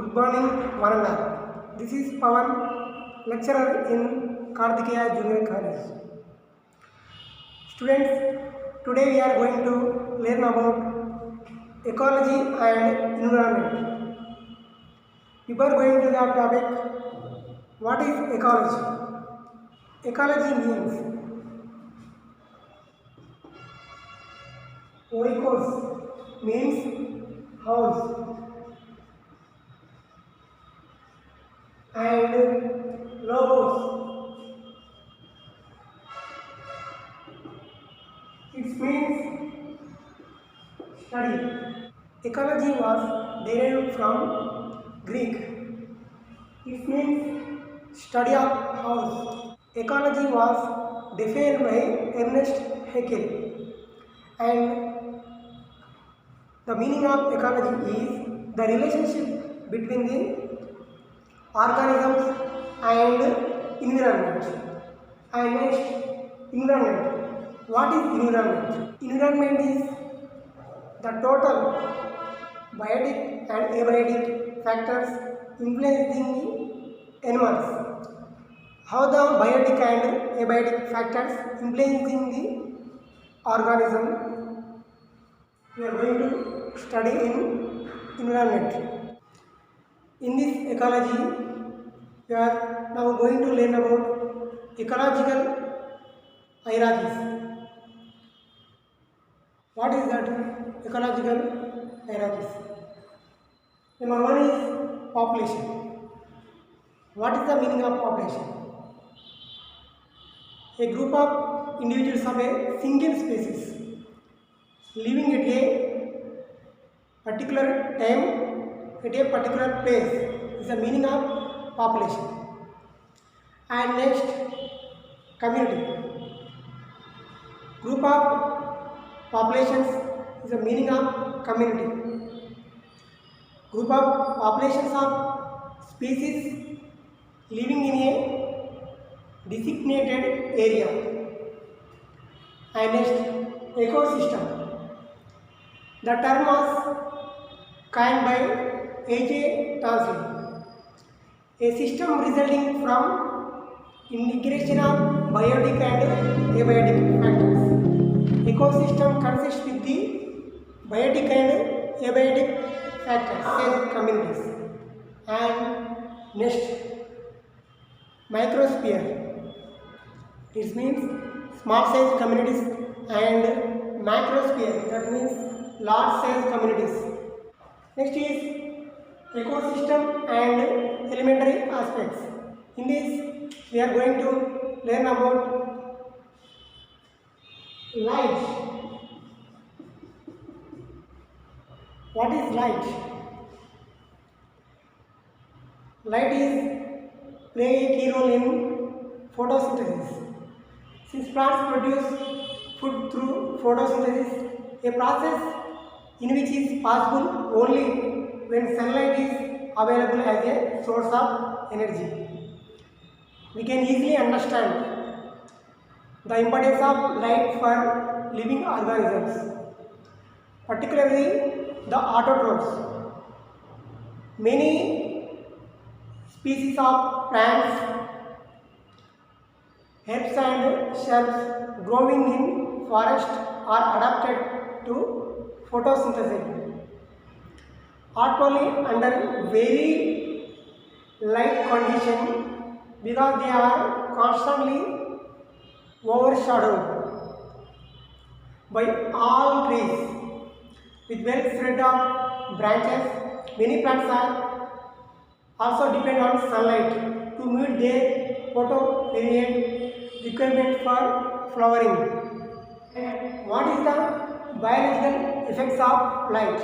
Good morning, one and all. This is Pawan, lecturer in Karthikeya Junior College. Students, today we are going to learn about ecology and environment. Before going to that topic, what is ecology? Ecology means oikos means house and logos it means study. Ecology was derived from Greek. It means study of house. Ecology was defined by Ernest Haeckel, and the meaning of ecology is the relationship between the organisms and environment. And next, environment. What is environment? Environment is the total biotic and abiotic factors influencing the animals. How the biotic and abiotic factors influencing the organism we are going to study in environment. In this ecology, we are now going to learn about ecological hierarchies. What is that ecological hierarchies? Number one is population. What is the meaning of population? A group of individuals of a single species living at a particular time at a particular place is the meaning of population. And next, community. Group of populations is the meaning of community. Group of populations of species living in a designated area. And next, ecosystem. The term was coined by A.J. Townsend. A system resulting from integration of biotic and abiotic factors. Ecosystem consists with the biotic and abiotic factors as communities. And next, microsphere. This means small size communities, and macrosphere, that means large size communities. Next is ecosystem and elementary aspects. In this, we are going to learn about light. What is light? Light is play a key role in photosynthesis. Since plants produce food through photosynthesis, a process in which is possible only when sunlight is available as a source of energy. We can easily understand the importance of light for living organisms, particularly the autotrophs. Many species of plants, herbs and shrubs growing in forest are adapted to photosynthesis, not only under very light condition because they are constantly overshadowed by all trees with well spread of branches. Many plants are also depend on sunlight to meet their photoperiod requirement for flowering. And what is the biological effects of light?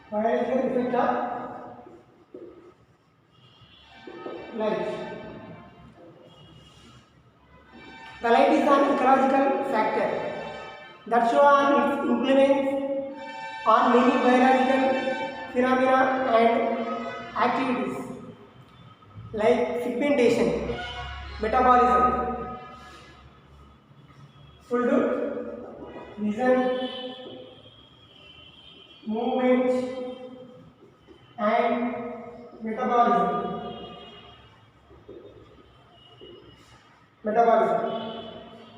Biological effect of light. The light is an ecological factor that shows its influence on many biological phenomena and activities like pigmentation, metabolism, full to vision, movement and metabolism.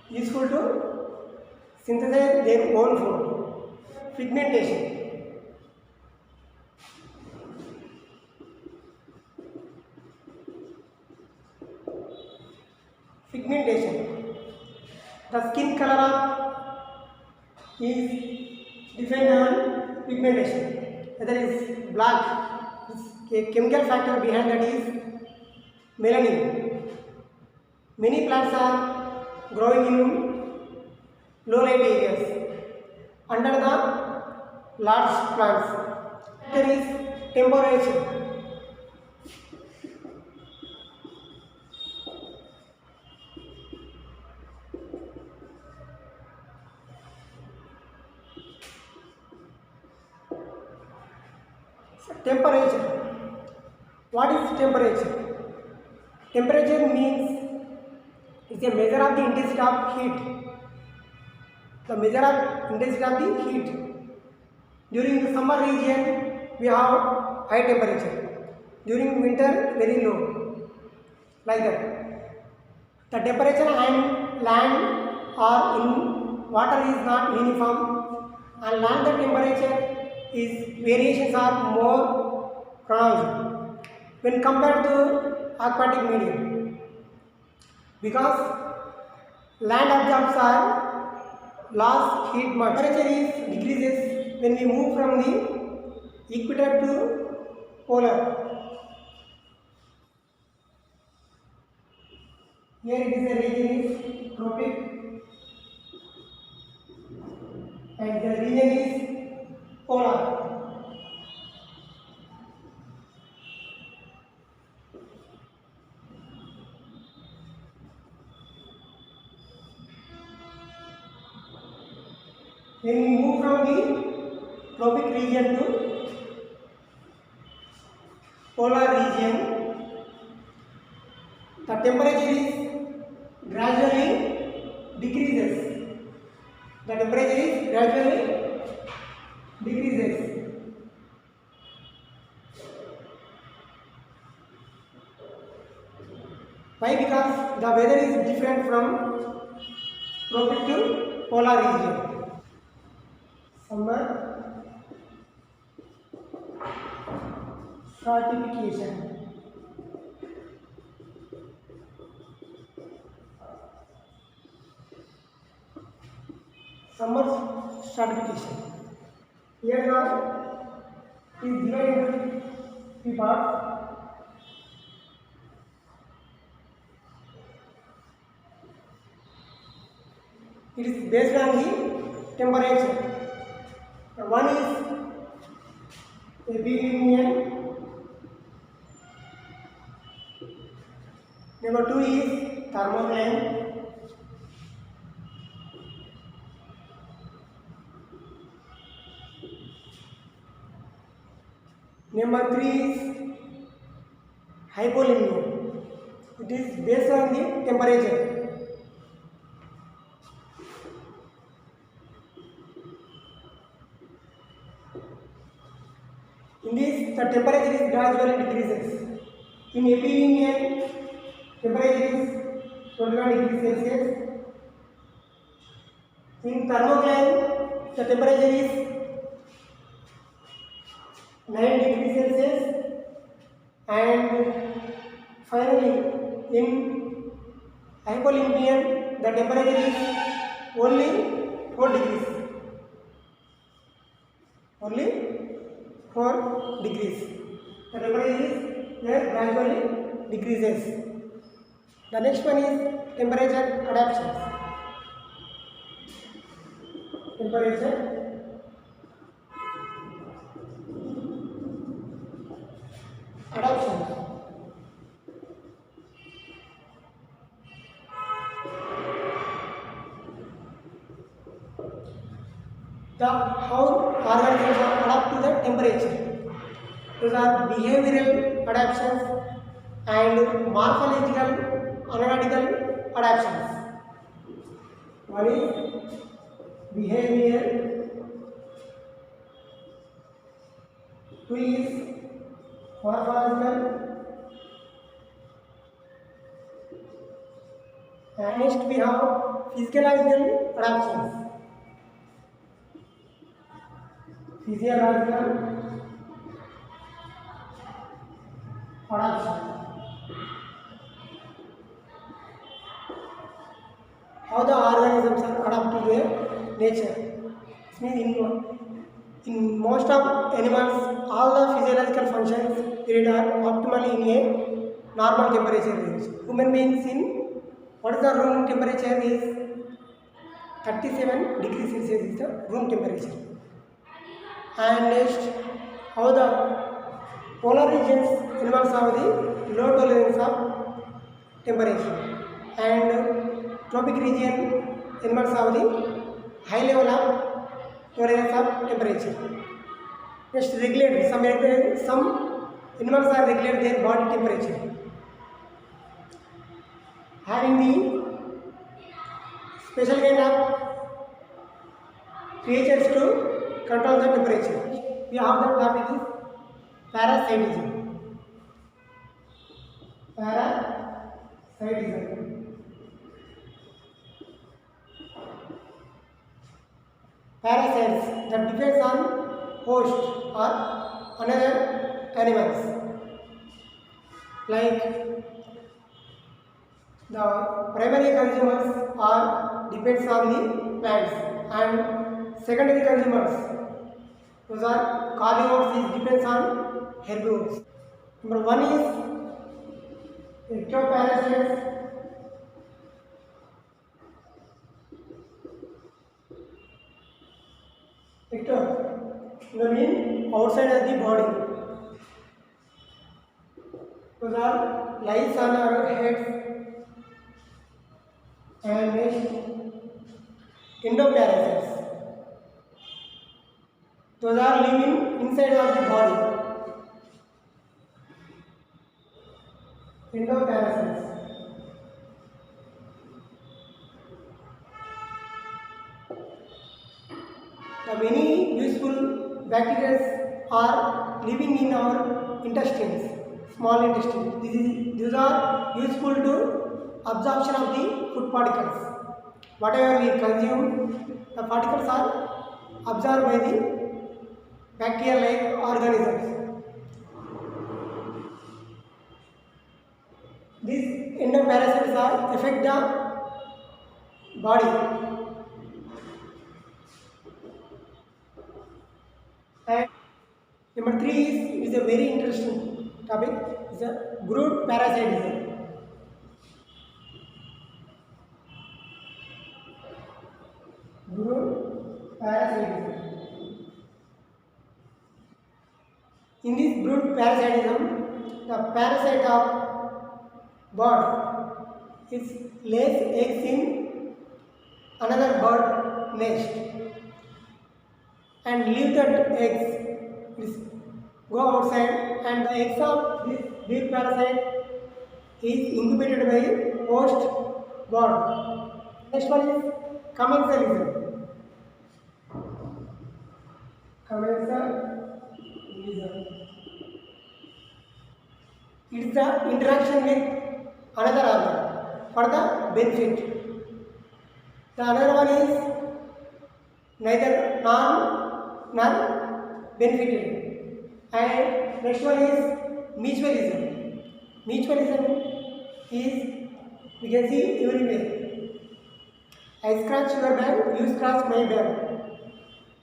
Useful to synthesize their own food. Pigmentation. The skin color is defined on pigmentation. Whether it is black, a chemical factor behind that is melanin. Many plants are growing in low light areas. Under the large plants, there is temperature. Temperature. What is temperature? Temperature means it's a measure of the intensity of heat. The measure of intensity of the heat. During the summer region, we have high temperature. During winter, very low. Like that. The temperature on land or in water is not uniform. On land, the temperature is variations are more pronounced when compared to aquatic medium, because land absorbs our lost heat much. Temperature is decreases when we move from the equator to polar. Here it is a region is tropic and the region is polar. When we move from the tropic region to polar region, the temperature is gradually decreases. The temperature is gradually decreases. Why? Because the weather is different from tropic to polar region. Summer stratification. Summer stratification. Here now is divided into three parts. It is based on the temperature. One is epidemian, number two is thermocline, number three is hypolimia. It is based on the temperature. In this, the temperature is gradually decreases. In epidemian, temperature is 21 degrees Celsius. In thermocline, the temperature is 9 degrees Celsius. And finally, in hypolimpian, the temperature is only 4 degrees. Only 4 degrees. The temperature is here gradually decreases. The next one is temperature adaptations. Temperature adaptations. How organisms adapt to the temperature. Those are behavioral adaptations and morphological analytical adaptations. One is behavior, two is morphological, and next we have physiological adaptations. Physiological adaptation. How the organisms are adapted to their nature. This means in most of animals, all the physiological functions period are optimally in a normal temperature range. Human beings in what is the room temperature is 37 degrees Celsius is the room temperature. And next, how the polar regions animals have the low tolerance of temperature, and tropic region animals have the high level of tolerance of temperature. Next, regulate some animals are regulate their body temperature, having the special kind of creatures to control the temperature. We have the topic is parasitism. Parasitism. Parasites that depends on host or another animals. Like the primary consumers are depends on the plants, and secondary consumers, those are carnivores, is depends on herbivores. Number one is ectoparasites. Ecto mean outside of the body. Those are lies on our heads. And next, endoparasites. Those are living inside of the body. Endoparasites. The many useful bacteria are living in our intestines, small intestine. These are useful to absorption of the food particles. Whatever we consume, the particles are absorbed by the bacteria-like organisms. These endoparasites are affect the body. And number three is a very interesting topic. Is a brood parasitism. Brood parasitism. In this brood parasitism, the parasite of bird is lays eggs in another bird nest and leave that eggs go outside, and the eggs of this big parasite is incubated by host bird. Next one is commensalism. Commensalism. It is the interaction with another organ for the benefit. The another one is neither non nor benefited. And next one is mutualism. Mutualism is, we can see everywhere. I scratch your back, you scratch my back,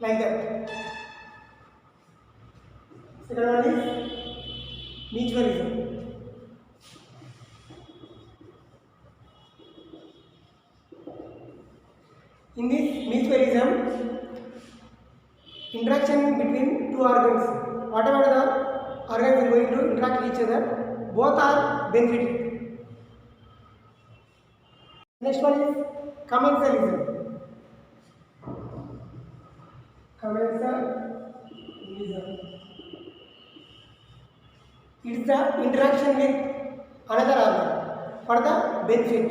like that. Second one is mutualism. In this mutualism, interaction between two organs, whatever the organs are going to interact with each other, both are benefited. Next one is commensalism. Commensalism. It is the interaction with another organ for the benefit.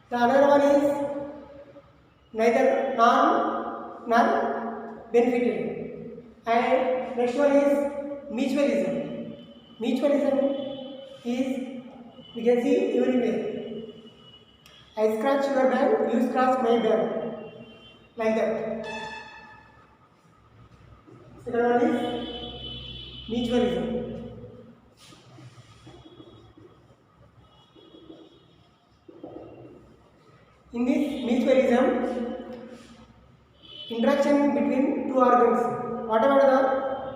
The another one is neither nor benefited. And next one is mutualism. Mutualism is, we can see everywhere. I scratch your back, you scratch my back, like that. Second one is mutualism. In this mutualism, interaction between two organs, whatever the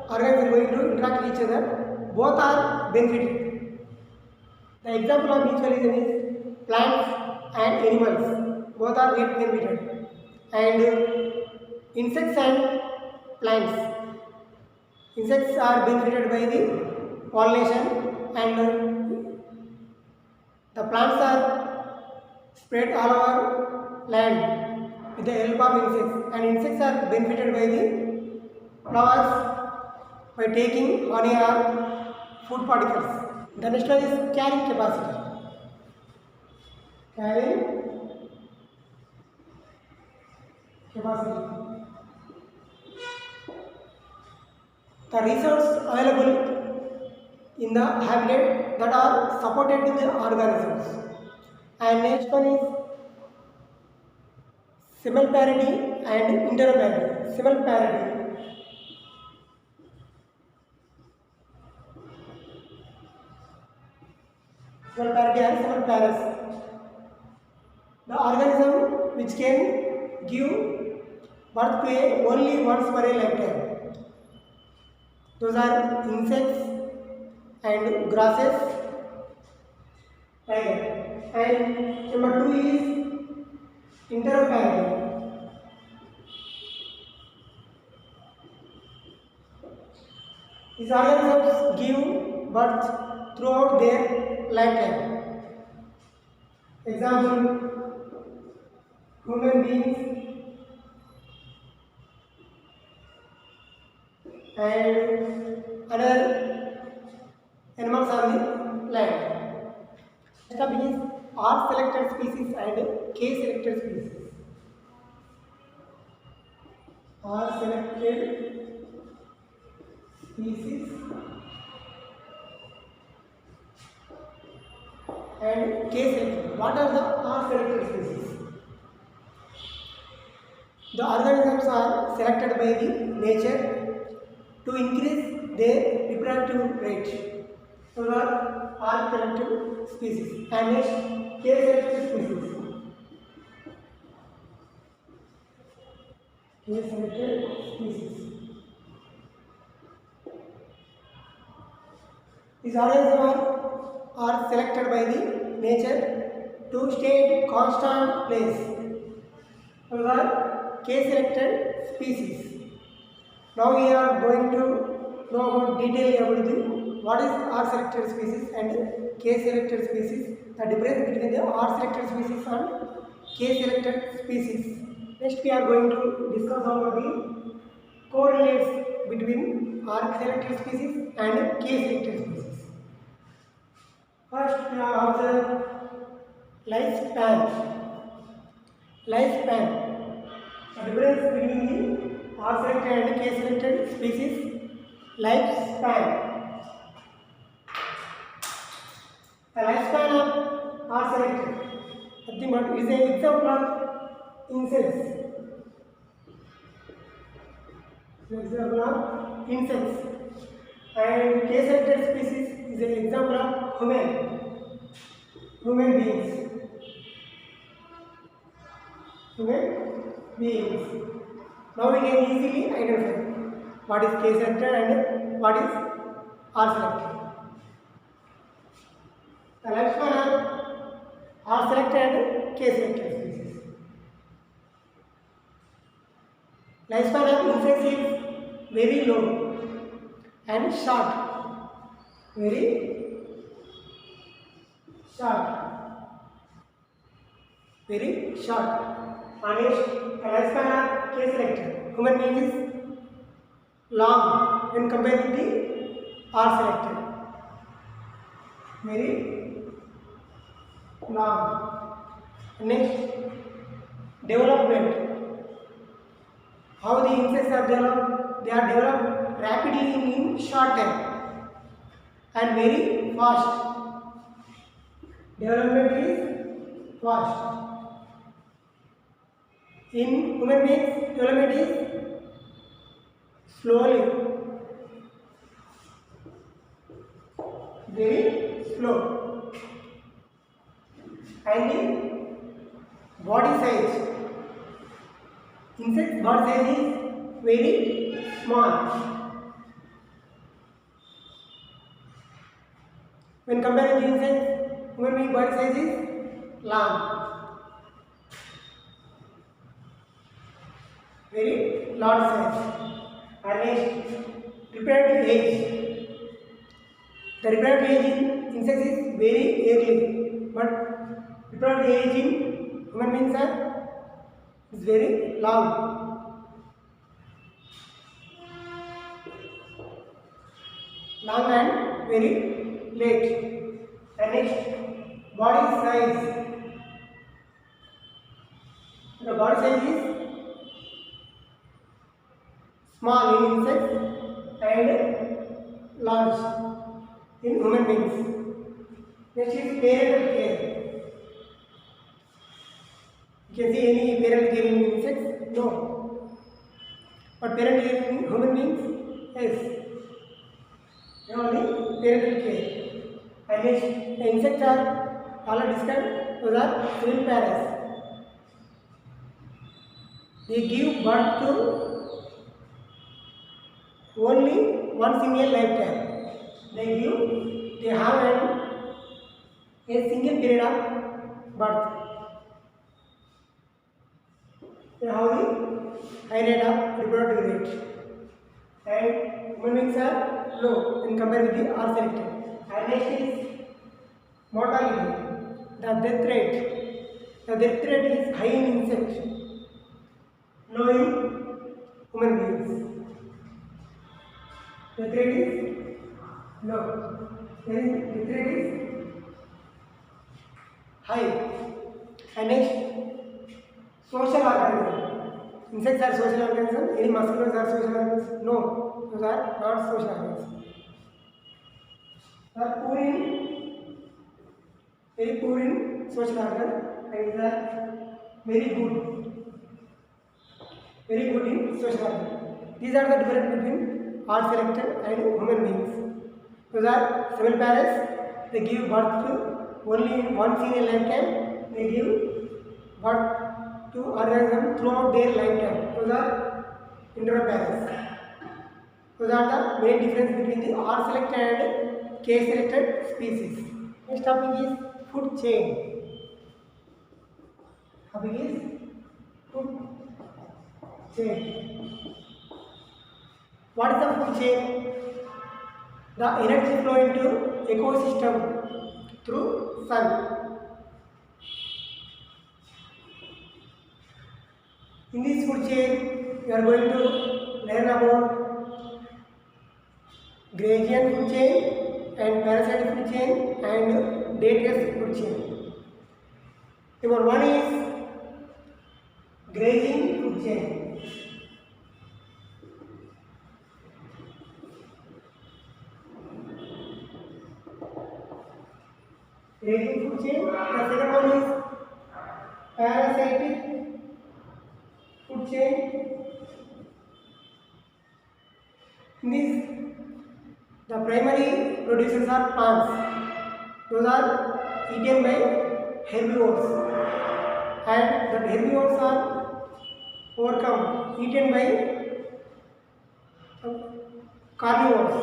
organs are going to interact with each other, both are benefited. The example of mutualism is plants and animals, both are get benefited, and insects and plants. Insects are benefited by the pollination, and the plants are spread all over land with the help of insects, and insects are benefited by the flowers by taking honey or food particles. The next one is carrying capacity. Carrying capacity. The resources available in the habitat that are supported to the organisms. And next one is simulparity and interoperability. Simulparity. Simulparity and simulpares. The organism which can give birth to a only once per a lifetime. Those are insects and grasses, like that. And number 2 is interoperability. These organisms give birth throughout their lifetime. Example, human beings and other animals on the land. Next topic is R selected species and K selected species. R selected species and K selected. What are the R selected species? The organisms are selected by the nature to increase their reproductive rate. Those are R selected species. And next, K selected species. K selected species. These organisms are selected by the nature to stay at constant place. Those are K selected species. Now we are going to know about detail about the what is R selected species and K selected species. The difference between the R selected species and K selected species. Next we are going to discuss about the correlates between R selected species and K selected species. First we have the lifespan. Lifespan. The difference between the R selected and K selected species. Lifespan. The lifespan of R selected, nothing but is an example of insects. Example of insects. And K selected species is an example of human beings. Human beings. Now we can easily identify what is K selected and what is R selected. The lifespan of R selected and K selected species. Lifespan of insects is very low and short. Very short. Very short. And the lifespan of K selected. Human being is long when compared with the R selected. Very long. Next, development. How the insects are developed? They are developed rapidly in short time and very fast. Development is fast. In human beings, development is slowly, very slow. And the body size, insect body size is very small. When comparing the insects, human being body size is long. Very large size. And next, reproductive age. The reproductive age in insects is very early, but reproductive age in human beings is very long. Long and very late. And next, body size. The body size is small in insects and large in human beings. Next is parental care. You can see any parental care in insects? No. But parental care in human beings? Yes. Only parental care. And next, the insects are already described. Those are viviparous. They give birth to only one single lifetime. They have a single period of birth. They have the high rate of reproductive rate. And human beings are low when compared with the are selected. And next is mortality, the death rate. The death rate is high in insects, low in human beings. Death rate is low. Then death rate is high. And next, social organism. Insects are social organisms. Any mosquitoes are social organisms? No, those are not social organisms. They are poor in, very poor in social organ, and they are very good in social organ. These are the difference between are selected and human beings. Those are viviparous. They give birth to only one single lifetime. They give birth to organisms throughout their lifetime. Those are introparous. Those are the main difference between the R selected and K selected species. Next topic is food chain. Topic is food chain. What is the food chain? The energy flow into ecosystem through sun. In this food chain, you are going to learn about Gregarian food chain and parasitic food chain and dataceous food chain. Number one is grazing food chain. Grazing food chain. The second one is parasitic food chain. In this, the primary producers are plants. Those are eaten by herbivores, and the herbivores are eaten by carnivores.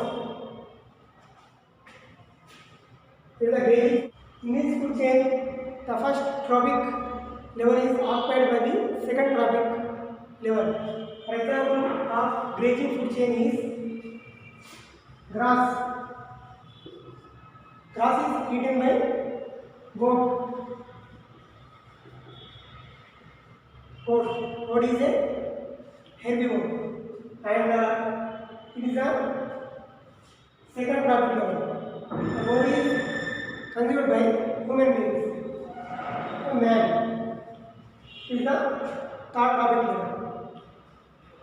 In this food chain, the first trophic level is occupied by the second trophic level. For example, of grazing food chain is grass. Grass is eaten by goat. Goat is a herbivore, and it is a second trophic level. The goat is consumed by human beings. A man is the third trophic level.